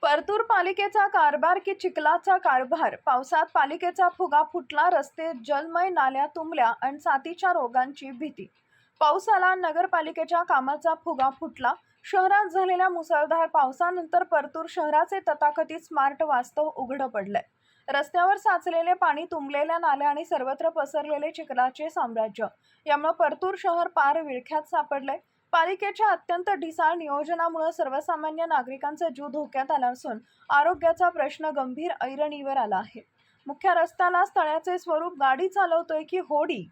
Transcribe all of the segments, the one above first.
परतूर पालिकेचा कारभार की चिखलाचा कारभार? पावसात पालिकेचा फुगा फुटला, रस्ते जलमय, नाल्या तुंबल्या आणि साथीच्या रोगांची भीती. पाऊस आला, नगरपालिकेच्या कामाचा फुगा फुटला. शहरात झालेल्या मुसळधार पावसानंतर परतूर शहराचे तथाकथित स्मार्ट वास्तव उघडं पडलंय. रस्त्यावर साचलेले पाणी, तुंबलेल्या नाल्या आणि सर्वत्र पसरलेले चिखलाचे साम्राज्य यामुळे परतूर शहर पार विळख्यात सापडलंय. पालिकेच्या अत्यंत ढिसाळ नियोजनामुळे सर्वसामान्य नागरिकांचा जीव धोक्यात आला असून आरोग्याचा प्रश्न गंभीर ऐरणीवर आला आहे. मुख्य रस्त्याला तळ्याचे स्वरूप, गाडी चालवतोय की होडी?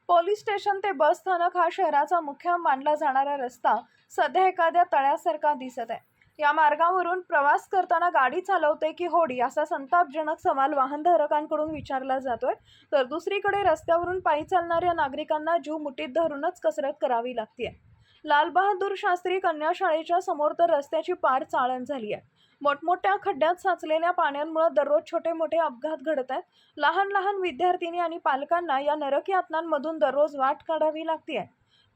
पोलीस स्टेशन ते बस स्थानक हा शहराचा मुख्य मानला जाणारा रस्ता सध्या एखाद्या तळ्यासारखा दिसत आहे. या मार्गावरून प्रवास करताना गाडी चालवते की होडी, असा संतापजनक सवाल वाहनधारकांकडून विचारला जातोय. तर दुसरीकडे रस्त्यावरून पायी चालणाऱ्या नागरिकांना जीव मुठीत धरूनच कसरत करावी लागते. लाल बहादूर शास्त्री कन्या शाळेच्या समोर तर रस्त्याची पार चाळण झाली आहे. मोठमोठ्या खड्ड्यात साचलेल्या पाण्यामुळे दररोज छोटे मोठे अपघात घडत आहेत. लहान लहान विद्यार्थिनी आणि पालकांना या नरक यातनांमधून दररोज वाट काढावी लागते.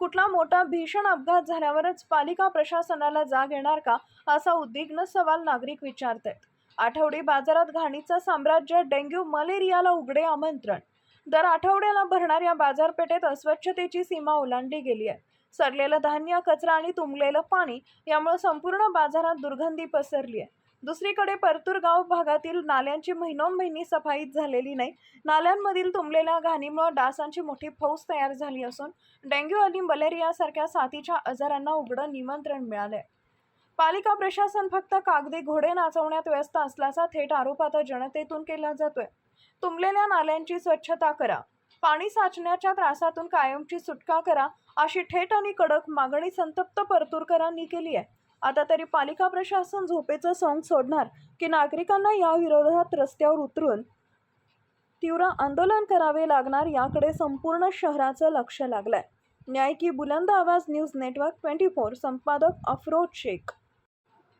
कुठला मोठा भीषण अपघात झाल्यावरच पालिका प्रशासनाला जाग येणार का, असा उद्विग्न सवाल नागरिक विचारतात. आठवडी बाजारात घाणीचं साम्राज्य, डेंग्यू मलेरियाला उघडे आमंत्रण. दर आठवड्याला भरणाऱ्या बाजारपेठेत अस्वच्छतेची सीमा ओलांडली गेली आहे. सडलेलं धान्य, कचरा आणि तुंबलेलं पाणी यामुळे संपूर्ण बाजारात दुर्गंधी पसरली आहे. दुसरीकडे परतूर गाव भागातील नाल्यांची महिनोन्महिनी सफाई झालेली नाही. नाल्यांमधील तुंबलेल्या घाणीमुळे डासांची मोठी फौज तयार झाली असून डेंग्यू आणि मलेरिया सारख्या साथीच्या आजारांना उघडं निमंत्रण मिळालंय. पालिका प्रशासन फक्त कागदी घोडे नाचवण्यात व्यस्त असल्याचा थेट आरोप आता जनतेतून केला जातोय. तुंबलेल्या नाल्यांची स्वच्छता करा, पाणी साचण्याच्या त्रासातून कायमची सुटका करा, अशी थेट आणि कडक मागणी संतप्त परतूरकरांनी केली आहे. आता तरी पालिका प्रशासन झोपेचं सोंग सोडणार की नागरिकांना या विरोधात रस्त्यावर उतरून तीव्र आंदोलन करावे लागणार, याकडे संपूर्ण शहराचं लक्ष लागलंय. न्याय की बुलंद आवाज न्यूज नेटवर्क 24, संपादक अफरोज शेख.